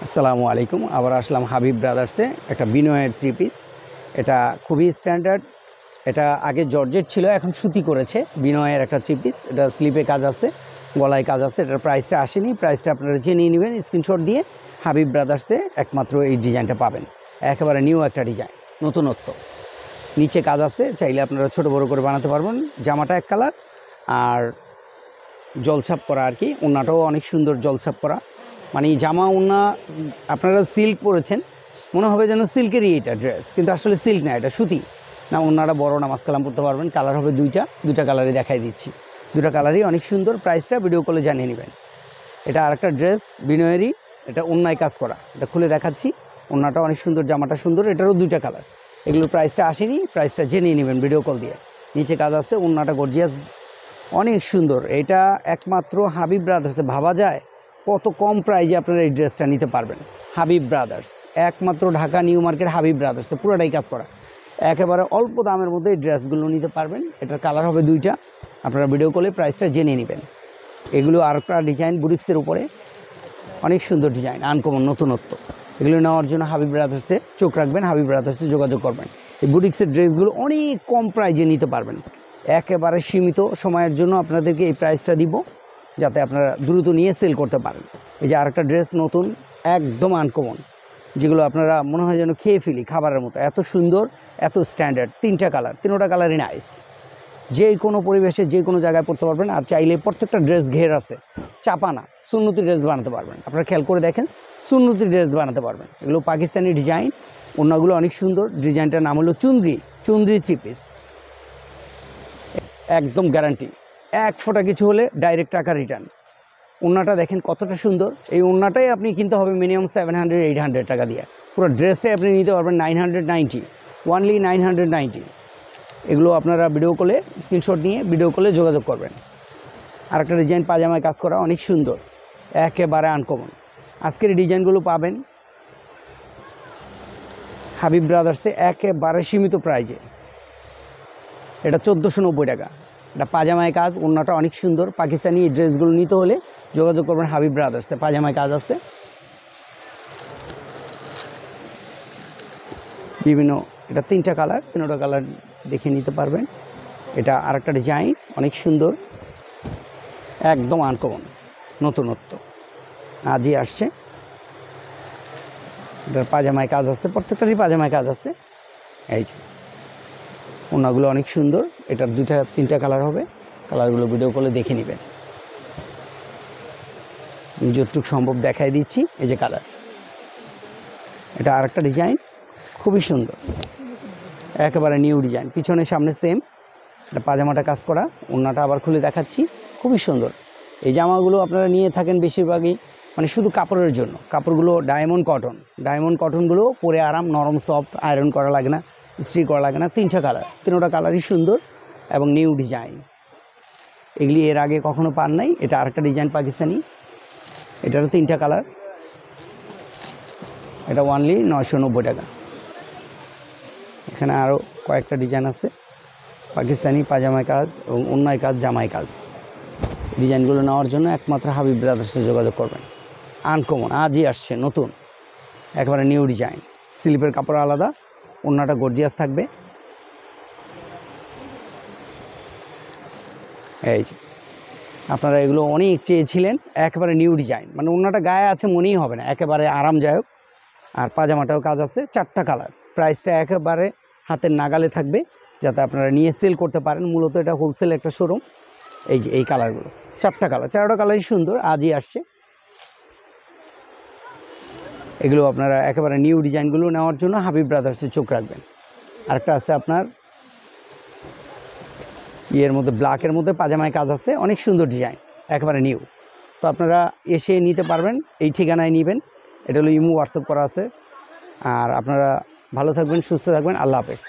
আসসালামু আলাইকুম। আবার আসলাম হাবিব ব্রাদার্সে একটা বিনয়ের থ্রি পিস। এটা খুবই স্ট্যান্ডার্ড। এটা আগে জর্জেট ছিল, এখন সুতি করেছে। বিনয়ের একটা থ্রি পিস। এটা স্লিপে কাজ আছে, গলায় কাজ আছে। এটার প্রাইসটা আসেনি, প্রাইসটা আপনারা জেনে নেবেন স্ক্রিনশট দিয়ে। হাবিব ব্রাদার্সে একমাত্র এই ডিজাইনটা পাবেন, একেবারে নিউ একটা ডিজাইন, নতুনত্ব। নিচে কাজ আছে, চাইলে আপনারা ছোট বড় করে বানাতে পারবেন। জামাটা এক কালার আর জলছাপ করা আর কি। ওড়নাটাও অনেক সুন্দর জলছাপ করা, মানে জামা ওড়না আপনারা সিল্ক পরেছেন, মনে হবে যেন সিল্কেরই এটা ড্রেস, কিন্তু আসলে সিল্ক না, এটা সুতি। না ওড়নাটা বড়, নামাজ কালাম পড়তে পারবেন। কালার হবে দুইটা কালারই দেখাই দিচ্ছি। দুইটা কালারই অনেক সুন্দর। প্রাইসটা ভিডিও কলে জানিয়ে নেবেন। এটা আরেকটা ড্রেস বিনয়েরই, এটা ওড়নায় কাজ করা। এটা খুলে দেখাচ্ছি। ওড়নাটা অনেক সুন্দর, জামাটা সুন্দর। এটারও দুইটা কালার। এগুলোর প্রাইসটা আসেনি, প্রাইসটা জেনে নেবেন ভিডিও কল দিয়ে। নিচে কাজ আছে, ওড়নাটা গর্জিয়াস, অনেক সুন্দর। এটা একমাত্র হাবিব ব্রাদার্সে। ভাবা যায় কত কম প্রাইজে আপনারা এই ড্রেসটা নিতে পারবেন। হাবিব ব্রাদার্স, একমাত্র ঢাকা নিউ মার্কেট হাবিব ব্রাদার্সে পুরোটাই কাজ করা। একেবারে অল্প দামের মধ্যে এই ড্রেসগুলো নিতে পারবেন। এটার কালার হবে দুইটা। আপনারা ভিডিও কলে প্রাইসটা জেনে নেবেন। এগুলো আরেকটা ডিজাইন বুটিক্সের উপরে, অনেক সুন্দর ডিজাইন, আনকমন, নতুনত্ব। এগুলো নেওয়ার জন্য হাবিব ব্রাদার্সে চোখ রাখবেন, হাবিব ব্রাদার্সে যোগাযোগ করবেন। এই বুটিক্সের ড্রেসগুলো অনেক কম প্রাইজে নিতে পারবেন। একেবারে সীমিত সময়ের জন্য আপনাদেরকে এই প্রাইসটা দিব, যাতে আপনারা দ্রুত নিয়ে সেল করতে পারেন। এই যে আরেকটা ড্রেস নতুন, একদম আনকমন, যেগুলো আপনারা মনে হয় যেন খেয়ে ফেলি খাবারের মতো, এত সুন্দর, এত স্ট্যান্ডার্ড। তিনটা কালার, তিনোটা কালারই নাইস। যে কোনো পরিবেশে যে কোনো জায়গায় পড়তে পারবেন। আর চাইলে প্রত্যেকটা ড্রেস ঘের আছে, চাপা না, সুন্নতি ড্রেস বানাতে পারবেন। আপনারা খেয়াল করে দেখেন, সুন্নতি ড্রেস বানাতে পারবেন। এগুলো পাকিস্তানি ডিজাইন। ওড়নাগুলো অনেক সুন্দর। ডিজাইনটার নাম হলো চুন্দ্রি থ্রি পিস। একদম গ্যারান্টি, এক ফোঁটা কিছু হলে ডাইরেক্ট টাকা রিটার্ন। ওড়নাটা দেখেন কতটা সুন্দর। এই ওড়নাটাই আপনি কিনতে হবে মিনিমাম 700-800 টাকা দিয়ে। পুরো ড্রেসটাই আপনি নিতে পারবেন 990, ওনলি 990। এগুলো আপনারা ভিডিও কলে স্ক্রিনশট নিয়ে ভিডিও কলে যোগাযোগ করবেন। আরেকটা ডিজাইন পাজামায় কাজ করা, অনেক সুন্দর, একেবারে আনকমন। আজকের এই ডিজাইনগুলো পাবেন হাবিব ব্রাদার্সে একেবারে সীমিত প্রাইজে। এটা 1490 টাকা। এটা পাজামায় কাজ, ওড়নাটা অনেক সুন্দর। পাকিস্তানি এই ড্রেসগুলো নিতে হলে যোগাযোগ করবেন হাবিব ব্রাদার্সে। পাজামায় কাজ আছে বিভিন্ন। এটা তিনটা কালার, তিনোটা কালার দেখে নিতে পারবেন। এটা আরেকটা ডিজাইন, অনেক সুন্দর, একদম আনকমন, নতুনত্ব, আজই আসছে। এটার পাজামায় কাজ আছে, প্রত্যেকটারই পাজামায় কাজ আছে। এই যে ওড়নাগুলো অনেক সুন্দর। এটার তিনটা কালার হবে। কালারগুলো ভিডিও কলে দেখে নেবেন। যতটুকু সম্ভব দেখাই দিচ্ছি। এই যে কালার, এটা আরেকটা ডিজাইন, খুবই সুন্দর, একেবারে নিউ ডিজাইন। পিছনে সামনে সেম। এটা পাজামাটা কাজ করা, ওড়নাটা আবার খুলে দেখাচ্ছি, খুবই সুন্দর। এই জামাগুলো আপনারা নিয়ে থাকেন বেশিরভাগই মানে শুধু কাপড়ের জন্য। কাপড়গুলো ডায়মন্ড কটনগুলো পরে আরাম, নরম, সফট, আয়রন করা লাগে না, ইস্ত্রি করা লাগে না। তিনটা কালার, তিনোটা কালারই সুন্দর এবং নিউ ডিজাইন। এগুলি এর আগে কখনো পান নাই। এটা আরেকটা ডিজাইন পাকিস্তানি, এটারও তিনটা কালার। এটা ওনলি 990 টাকা। এখানে আরও কয়েকটা ডিজাইন আছে, পাকিস্তানি পাজামায় কাজ এবং ওড়নায় কাজ, জামায় কাজ। ডিজাইনগুলো নেওয়ার জন্য একমাত্র হাবিব ব্রাদার্সে যোগাযোগ করবেন। আনকমন, আজই আসছে, নতুন, একেবারে নিউ ডিজাইন। স্লিপের কাপড় আলাদা, ওড়নাটা গর্জিয়াস থাকবে। এই যে আপনারা এগুলো অনেক চেয়েছিলেন, একেবারে নিউ ডিজাইন, মানে ওড়নাটা গায়ে আছে মনেই হবে না, একেবারে আরামদায়ক। আর পাজামাটাও কাজ আছে, চারটা কালার। প্রাইসটা একেবারে হাতের নাগালে থাকবে, যাতে আপনারা নিয়ে সেল করতে পারেন। মূলত এটা হোলসেল একটা শোরুম। এই যে এই কালারগুলো, চারটা কালার, চারটা কালারই সুন্দর, আজই আসছে। এগুলো আপনারা একেবারে নিউ ডিজাইনগুলো নেওয়ার জন্য হাবিব ব্রাদার্সে চোখ রাখবেন। আরেকটা আছে আপনার ইয়ের মধ্যে, ব্ল্যাকের মধ্যে পাজামায় কাজ আছে, অনেক সুন্দর ডিজাইন, একেবারে নিউ। তো আপনারা এসে নিতে পারবেন, এই ঠিকানায় নেবেন। এটা হলো ইমো, হোয়াটসঅ্যাপ করা আছে। আর আপনারা ভালো থাকবেন, সুস্থ থাকবেন। আল্লাহ হাফেজ।